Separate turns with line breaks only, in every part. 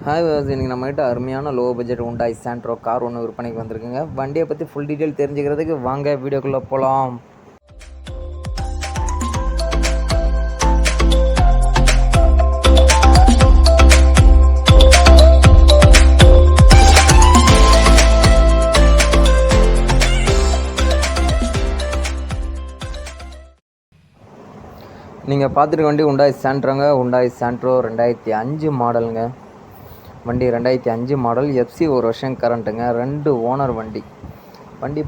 Hi இன்றைக்கி நம்மகிட்ட அருமையான low budget Hyundai Santro car ஒன்று விற்பனைக்கு வந்திருக்குங்க. வண்டியை பற்றி ஃபுல் டீட்டெயில் தெரிஞ்சுக்கிறதுக்கு வாங்க வீடியோக்குள்ளே போகலாம். நீங்கள் பார்த்துருக்க வண்டி ஹூண்டாய் சாண்ட்ரோங்க. ஹூண்டாய் சாண்ட்ரோ 2005 மாடலுங்க. வண்டி 2005 மாடல், எஃப்சி 1 வருஷம் கரண்ட்டுங்க. 2 ஓனர் வண்டி.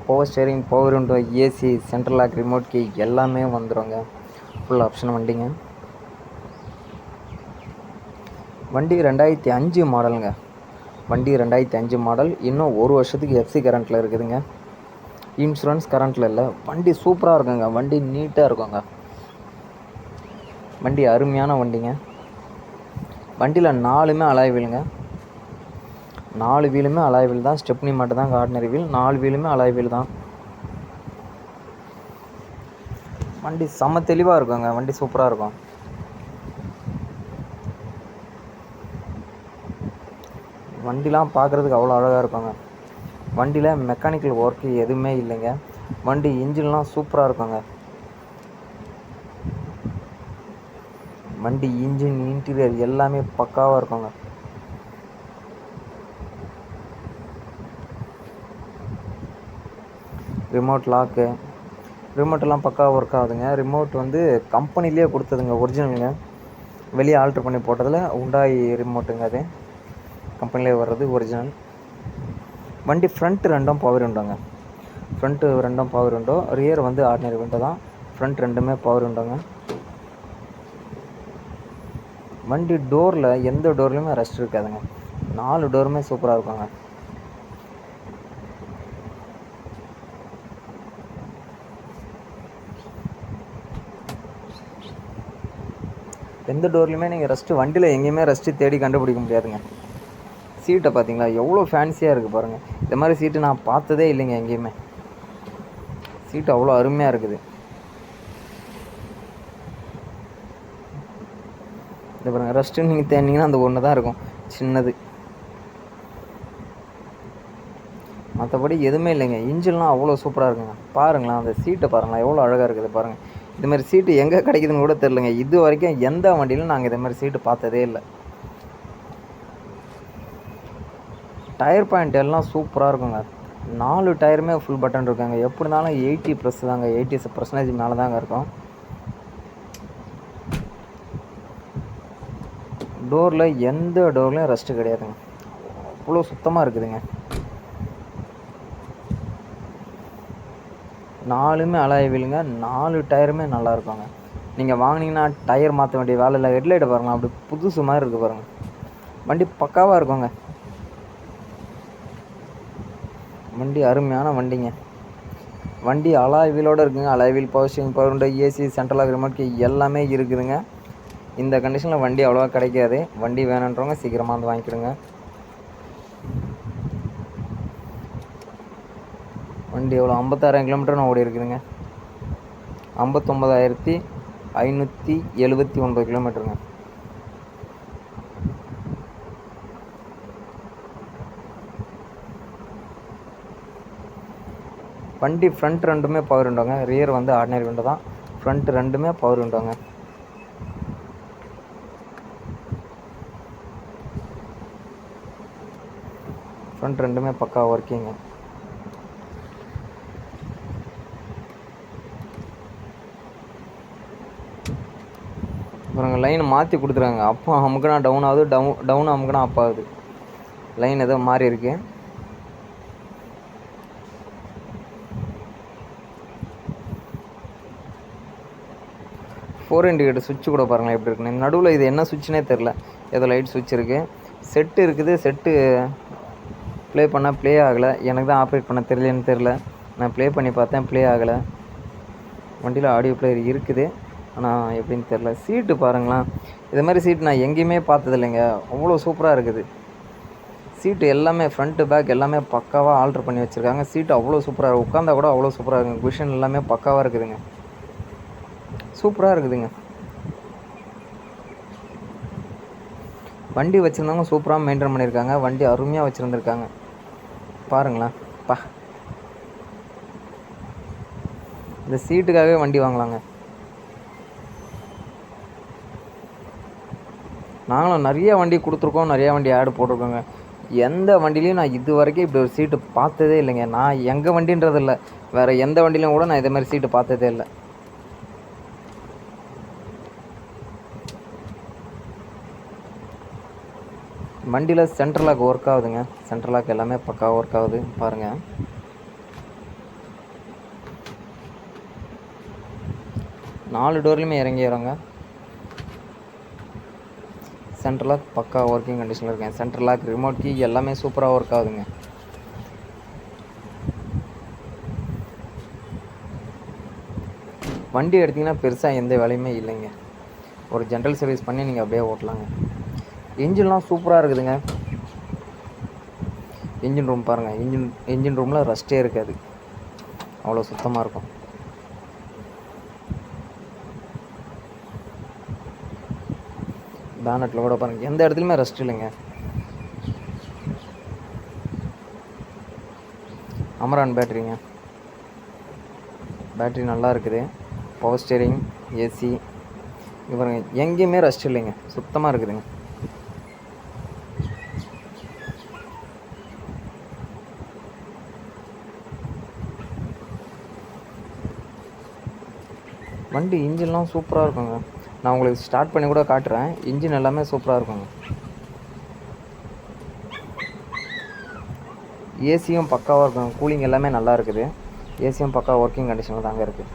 Power steering, power window, AC, central lock, remote key எல்லாமே வந்துடுங்க. ஃபுல் ஆப்ஷன் வண்டிங்க. வண்டி 2005 மாடலுங்க. வண்டி 2005 மாடல், இன்னும் 1 வருஷத்துக்கு எஃப்சி கரண்ட்டில் இருக்குதுங்க. இன்சூரன்ஸ் கரண்ட்டில் இல்லை. வண்டி சூப்பராக இருக்குங்க. வண்டி நீட்டாக இருக்குங்க. வண்டி அருமையான வண்டிங்க. வண்டியில் 4மே அலாய் வீலுங்க. 4 வீலுமே அலாய் வீல் தான். ஸ்டெப்னி மட்டும் தான் ஆர்டினரி வீல். 4 வீலுமே அலாய் வீல் தான். வண்டி செம்ம தெளிவாக இருக்குங்க. வண்டி சூப்பராக இருக்கும். வண்டிலாம் பார்க்குறதுக்கு அவ்வளோ அழகாக இருக்குங்க. வண்டியில் மெக்கானிக்கல் ஒர்க்கு எதுவுமே இல்லைங்க. வண்டி இன்ஜின்லாம் சூப்பராக இருக்குங்க. வண்டி இன்ஜின், இன்டீரியர் எல்லாமே பக்காவாக இருக்குங்க. ரிமோட் லாக்கு, ரிமோட்டெல்லாம் பக்காவாக ஒர்க் ஆகுதுங்க. ரிமோட் வந்து கம்பெனிலே கொடுத்ததுங்க, ஒரிஜினலுங்க. வெளியே ஆல்ட்ரு பண்ணி போட்டதில் ஹூண்டாய் ரிமோட்டுங்க. அது கம்பெனிலே வர்றது ஒரிஜினல். வண்டி ஃப்ரண்ட் ரெண்டும் பவர் விண்டோங்க. ஃப்ரண்ட்டு ரெண்டும் பவர் விண்டோ, ரியர் வந்து ஆர்டினரி விண்டோ தான். ஃப்ரண்ட் ரெண்டுமே பவர் விண்டோங்க. வண்டி டோரில் எந்த டோர்லையுமே ரெஸ்ட் இருக்காதுங்க. 4 டோருமே சூப்பராக இருக்குங்க. எந்த டோர்லையுமே நீங்கள் ரெஸ்ட்டு, வண்டியில் எங்கேயுமே ரெஸ்ட்டு தேடி கண்டுபிடிக்க முடியாதுங்க. சீட்டை பார்த்தீங்களா எவ்வளோ ஃபேன்சியாக இருக்குது பாருங்கள். இந்த மாதிரி சீட்டு நான் பார்த்ததே இல்லைங்க எங்கேயுமே. சீட்டு அவ்வளோ அருமையாக இருக்குது. இந்த பாருங்கள், ரெஸ்ட்டு நீங்கள் தேடினீங்கன்னா அந்த ஒன்று தான் இருக்கும், சின்னது. மற்றபடி எதுவுமே இல்லைங்க. இன்ஜின்லாம் அவ்வளோ சூப்பராக இருக்குங்க. பாருங்களேன், அந்த சீட்டை பாருங்களேன் எவ்வளோ அழகாக இருக்குது பாருங்கள். இதுமாதிரி சீட்டு எங்கே கிடைக்குதுன்னு கூட தெரிலங்க. இது வரைக்கும் எந்த வண்டியிலும் நாங்கள் இதுமாதிரி சீட்டு பார்த்ததே இல்லை. டயர் பாயிண்ட் எல்லாம் சூப்பராக இருக்குங்க. 4 டயருமே ஃபுல் பட்டன் இருக்காங்க. எப்படி இருந்தாலும் 80+ தாங்க, 80% மேலே தாங்க இருக்கும். டோரில் எந்த டோர்லையும் ரெஸ்ட்டு கிடையாதுங்க. அவ்வளோ சுத்தமாக இருக்குதுங்க. 4மே அலாய் வீலுங்க. 4 டயருமே நல்லா இருக்குங்க. நீங்கள் வாங்கினீங்கன்னா டயர் மாற்ற வேண்டிய வேலை இல்லை. ஹெட்லைட்டை பாருங்கள், அப்படி புதுசு மாதிரி இருக்குது பாருங்கள். வண்டி பக்காவாக இருக்குங்க. வண்டி அருமையான வண்டிங்க. வண்டி அலாய் வீலோடு இருக்குங்க. Alloy wheel, power steering, power window, AC, central lock, remote key எல்லாமே இருக்குதுங்க. இந்த கண்டிஷனில் வண்டி அவ்வளோவா கிடைக்காது. வண்டி வேணுன்றவங்க சீக்கிரமாக வந்து வாங்கிக்கிடுங்க. வண்டி எவ்வளோ 56,000 கிலோமீட்டர்னு ஓடி இருக்குதுங்க. 59,579 கிலோமீட்டருங்க. வண்டி ஃப்ரண்ட் ரெண்டுமே பவர் விண்டோங்க. ரியர் வந்து ஆர்டினரி விண்டோ தான். ஃப்ரண்ட் ரெண்டுமே பவர் விண்டோங்க. ஃப்ரண்ட் ரெண்டுமே பக்கா ஒர்க்கிங்க. அப்புறம் லைன் மாற்றி கொடுத்துருக்காங்க. அப்போ அமுக்குனா டவுன் ஆகுது, டவுன் அமுக்குனா அப் ஆகுது. லைன் ஏதோ மாறி இருக்கு. ஃபோர் இண்டிகேட்டர் சுவிட்சு கூட பாருங்கள் எப்படி இருக்குன்னு. நடுவில் இது என்ன சுவிட்சுனே தெரில. ஏதோ லைட் சுவிட்ச் இருக்குது. செட்டு இருக்குது. செட்டு ப்ளே பண்ணால் ப்ளே ஆகலை. எனக்கு தான் ஆப்ரேட் பண்ண தெரியலன்னு தெரில. நான் ப்ளே பண்ணி பார்த்தேன், ப்ளே ஆகலை. வண்டியில் ஆடியோ பிளேயர் இருக்குது, ஆனால் எப்படின்னு தெரில. சீட்டு பாருங்களேன், இது மாதிரி சீட்டு நான் எங்கேயுமே பார்த்தது இல்லைங்க. அவ்வளோ சூப்பராக இருக்குது. சீட்டு எல்லாமே ஃப்ரண்ட்டு பேக் எல்லாமே பக்காவாக ஆல்ட்ரு பண்ணி வச்சுருக்காங்க. சீட்டு அவ்வளோ சூப்பராக இருக்குது. உட்காந்தா கூட அவ்வளோ சூப்பராக இருக்குங்க. குஷன் எல்லாமே பக்காவாக இருக்குதுங்க. சூப்பராக இருக்குதுங்க. வண்டி வச்சுருந்தவங்க சூப்பராக மெயின்டைன் பண்ணியிருக்காங்க. வண்டி அருமையாக வச்சுருந்துருக்காங்க. பாருங்களேன் பா, இந்த சீட்டுக்காகவே வண்டி வாங்கலாங்க. நாங்களும் நிறைய வண்டி கொடுத்துருக்கோம், நிறையா வண்டி ஆடு போட்டிருக்கோங்க. எந்த வண்டிலையும் நான் இது வரைக்கும் இப்படி ஒரு சீட்டு பார்த்ததே இல்லைங்க. நான் எங்கள் வண்டின்றது இல்லை, வேறு எந்த வண்டிலையும் கூட நான் இதே மாதிரி சீட்டு பார்த்ததே இல்லை. வண்டியில் சென்ட்ரல் லாக் ஒர்க் ஆகுதுங்க. சென்ட்ரல் லாக் எல்லாமே பக்காவாக ஒர்க் ஆகுது பாருங்கள். நாலு டோர்லையுமே இறங்கி வரோங்க. சென்ட்ரல் லாக் பக்கா ஒர்க்கிங் கண்டிஷனில் இருக்கேன். சென்ட்ரல் லாக், ரிமோட் கீ எல்லாமே சூப்பராக ஒர்க் ஆகுதுங்க. வண்டி எடுத்திங்கன்னா பெருசாக எந்த வேலையுமே இல்லைங்க. ஒரு ஜென்ரல் சர்வீஸ் பண்ணி நீங்கள் அப்படியே ஓட்டலாங்க. இன்ஜின்லாம் சூப்பராக இருக்குதுங்க. இன்ஜின் ரூம் பாருங்கள். இன்ஜின் ரூமில் ரஸ்ட்டே இருக்காது, அவ்வளோ சுத்தமாக இருக்கும். பேனட்டில் கூட பாருங்கள், எந்த இடத்துலையுமே ரஸ்ட் இல்லைங்க. அமரான் பேட்டரிங்க. பேட்டரி நல்லா இருக்குது. பவர் ஸ்டீரிங், ஏசி, இது பாருங்கள், எங்கேயுமே ரஸ்ட் இல்லைங்க, சுத்தமாக இருக்குதுங்க. வண்டி இன்ஜின்லாம் சூப்பராக இருக்குங்க. நான் உங்களுக்கு ஸ்டார்ட் பண்ணி கூட காட்டுறேன். இன்ஜின் எல்லாமே சூப்பராக இருக்குங்க. ஏசியும் பக்காவாக இருக்கும். கூலிங் எல்லாமே நல்லா இருக்குது. ஏசியும் பக்கா ஒர்க்கிங் கண்டிஷனில் தாங்க இருக்குது.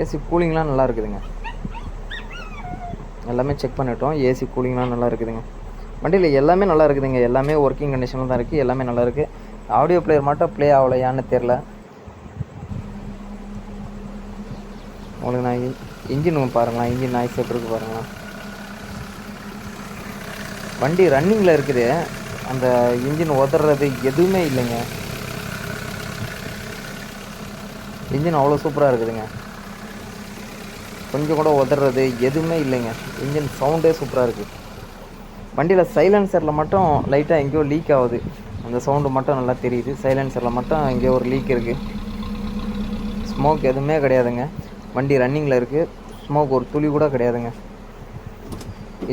ஏசி கூலிங்லாம் நல்லா இருக்குதுங்க. எல்லாமே செக் பண்ணிட்டோம். ஏசி கூலிங்லாம் நல்லா இருக்குதுங்க. வண்டியில் எல்லாமே நல்லா இருக்குதுங்க. எல்லாமே ஒர்க்கிங் கண்டிஷனில் தான் இருக்குது. எல்லாமே நல்லா இருக்குது. ஆடியோ பிளேயர் மட்டும் ப்ளே ஆகலையான்னு தெரில. உங்களுக்கு நான் இன்ஜின் பாருங்களேன். இன்ஜின் நாய்ஸ் எப்படி இருக்குது பாருங்களேன். வண்டி ரன்னிங்கில் இருக்குது. அந்த இன்ஜின் உதறது எதுவுமே இல்லைங்க. இன்ஜின் அவ்வளோ சூப்பராக இருக்குதுங்க. கொஞ்சம் கூட உதறது எதுவுமே இல்லைங்க. இன்ஜின் சவுண்டே சூப்பராக இருக்குது. வண்டியில் சைலன்சரில் மட்டும் லைட்டாக எங்கேயோ லீக் ஆகுது. அந்த சவுண்டு மட்டும் நல்லா தெரியுது. சைலன்சரில் மட்டும் எங்கேயோ ஒரு லீக் இருக்குது. ஸ்மோக் எதுவுமே கிடையாதுங்க. வண்டி ரன்னிங்கில் இருக்குது. ஸ்மோக் ஒரு துளி கூட கிடையாதுங்க.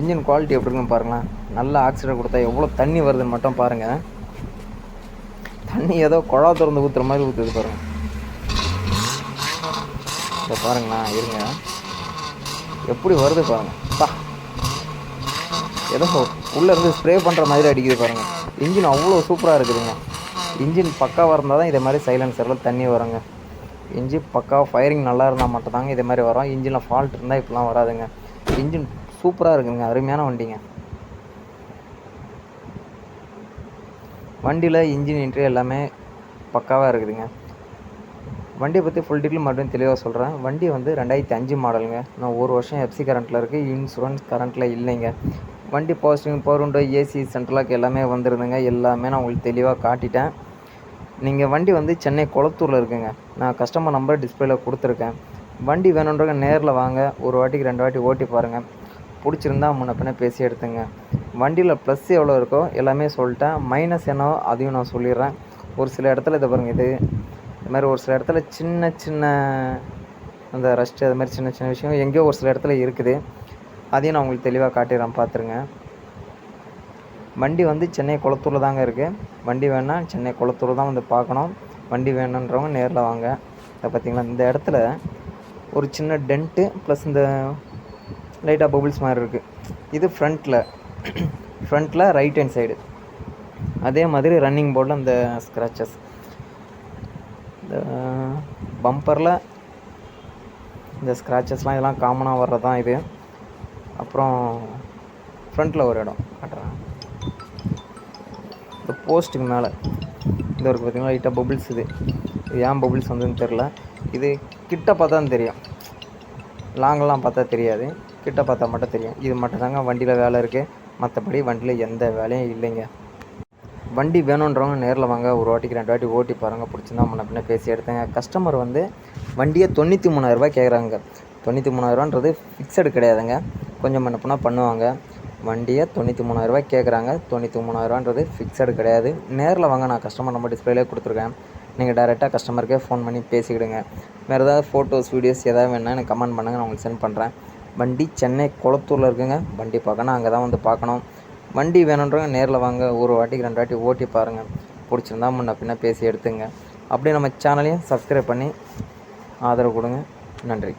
இன்ஜின் குவாலிட்டி எப்படி இருக்குன்னு பாருங்களேன். நல்ல ஆக்சிடென்ட் கொடுத்தா எவ்வளோ தண்ணி வருதுன்னு மட்டும் பாருங்கள். தண்ணி ஏதோ குழா திறந்து ஊற்றுற மாதிரி ஊற்றுது பாருங்கள். இதை பாருங்கண்ணா, இருங்க, எப்படி வருது பாருங்கள். பா, ஏதோ உள்ளேருந்து ஸ்ப்ரே பண்ணுற மாதிரி அடிக்குது பாருங்கள். இன்ஜின் அவ்வளோ சூப்பராக இருக்குதுங்க. இன்ஜின் பக்காவாக இருந்தால் தான் இதே மாதிரி சைலன்சரில் தண்ணி வருங்க. இன்ஜின் பக்காவாக ஃபயரிங் நல்லா இருந்தால் மட்டும்தாங்க இதே மாதிரி வரும். இன்ஜினில் ஃபால்ட் இருந்தால் இப்படிலாம் வராதுங்க. இன்ஜின் சூப்பராக இருக்குதுங்க. அருமையான வண்டிங்க. வண்டியில் இன்ஜின் இன்ட்ரி எல்லாமே பக்காவாக இருக்குதுங்க. வண்டியை பற்றி ஃபுல் டீட்டெயில் மறுபடியும் தெளிவாக சொல்கிறேன். வண்டி வந்து 2005 மாடலுங்க. நான் ஒரு வருஷம் எஃப்சி கரண்ட்டில் இருக்குது. இன்சூரன்ஸ் கரண்ட்டில் இல்லைங்க. வண்டி positive, power window, AC, central lock எல்லாமே வந்துருதுங்க. எல்லாமே நான் உங்களுக்கு தெளிவாக காட்டிட்டேன். நீங்கள் வண்டி வந்து சென்னை கொளத்தூரில் இருக்குங்க. நான் கஸ்டமர் நம்பர் டிஸ்பிளேயில் கொடுத்துருக்கேன். வண்டி வேணுன்றவங்க நேரில் வாங்க. ஒரு வாட்டிக்கு 2 வாட்டி ஓட்டி பாருங்கள். பிடிச்சிருந்தா முன்ன பின்ன பேசி எடுத்துங்க. வண்டியில் ப்ளஸ் எவ்வளோ இருக்கோ எல்லாமே சொல்லிட்டேன். மைனஸ் என்னவோ அதையும் நான் சொல்லிடுறேன். ஒரு சில இடத்துல இதை பாருங்கள், இது மாதிரி ஒரு சில இடத்துல சின்ன சின்ன அந்த ரஸ்ட்டு, அது மாதிரி சின்ன சின்ன விஷயம் எங்கேயோ ஒரு சில இடத்துல இருக்குது. அதையும் நான் உங்களுக்கு தெளிவாக காட்டிடுறேன், பார்த்துருங்க. வண்டி வந்து சென்னை கொளத்தூரில் தாங்க இருக்குது. வண்டி வேணால் சென்னை கொளத்தூர் தான் வந்து பார்க்கணும். வண்டி வேணுன்றவங்க நேரில் வாங்க. அதை பார்த்திங்களா, இந்த இடத்துல ஒரு சின்ன டென்ட்டு ப்ளஸ் இந்த லைட்டாக பபுள்ஸ் மாதிரி இருக்குது. இது ஃப்ரண்ட்டில் ரைட் ஹேண்ட் சைடு. அதே மாதிரி ரன்னிங் போர்டில் அந்த ஸ்க்ராச்சஸ், இந்த பம்பரில் இந்த ஸ்க்ராச்சஸ்லாம் இதெல்லாம் காமனாக வர்றது தான் இது. அப்புறம் ஃப்ரண்ட்டில் ஒரு இடம் காட்டுறேன். இந்த போஸ்ட்டுக்கு மேலே இது இருக்குது பார்த்திங்களா, லைட்டாக பபுள்ஸ். இது ஏன் பபுள்ஸ் வந்ததுன்னு தெரில. இது கிட்ட பார்த்தா தான் தெரியும், லாங்கெல்லாம் பார்த்தா தெரியாது. கிட்ட பார்த்தா மட்டும் தெரியும். இது மட்டும் தாங்க வண்டியில் வேலை இருக்குது. மற்றபடி வண்டியில் எந்த வேலையும் இல்லைங்க. வண்டி வேணுன்றவங்க நேரில் வாங்க, ஒரு வாட்டிக்கு 2 வாட்டி ஓட்டி பாருங்கள். பிடிச்சிருந்தா முன்ன பின்ன பேசி எடுத்துங்க. கஸ்டமர் வந்து வண்டியை 93,000 கேட்குறாங்க. 93,000ன்றது ஃபிக்ஸடு கிடையாதுங்க, கொஞ்சம் முன்ன பின்ன பண்ணுவாங்க. வண்டியை 93,000 கேட்குறாங்க. 93,000ன்றது ஃபிக்ஸடு கிடையாது. நேரில் வாங்க, நான் கஸ்டமர் நம்பர் டிஸ்பிளேலே கொடுத்துருக்கேன். நீங்கள் டேரெக்டாக கஸ்டமருக்கே ஃபோன் பண்ணி பேசிக்கிடுங்க. வேறு ஏதாவது ஃபோட்டோஸ் வீடியோஸ் எதாவது வேணுன்னா எனக்கு கமெண்ட் பண்ணுங்கள், நான் உங்களுக்கு சென்ட் பண்ணுறேன். வண்டி சென்னை குளத்தூரில் இருக்குங்க. வண்டி பார்க்கணும் அங்கே தான் வந்து பார்க்கணும். வண்டி வேணுன்றவங்க நேரில் வாங்க, ஒரு வாட்டிக்கு 2 வாட்டி ஓட்டி பாருங்கள். பிடிச்சிருந்தா முன்ன பின்ன பேசி எடுத்துங்க. அப்படியே நம்ம சேனலையும் சப்ஸ்கிரைப் பண்ணி ஆதரவு கொடுங்க. நன்றி.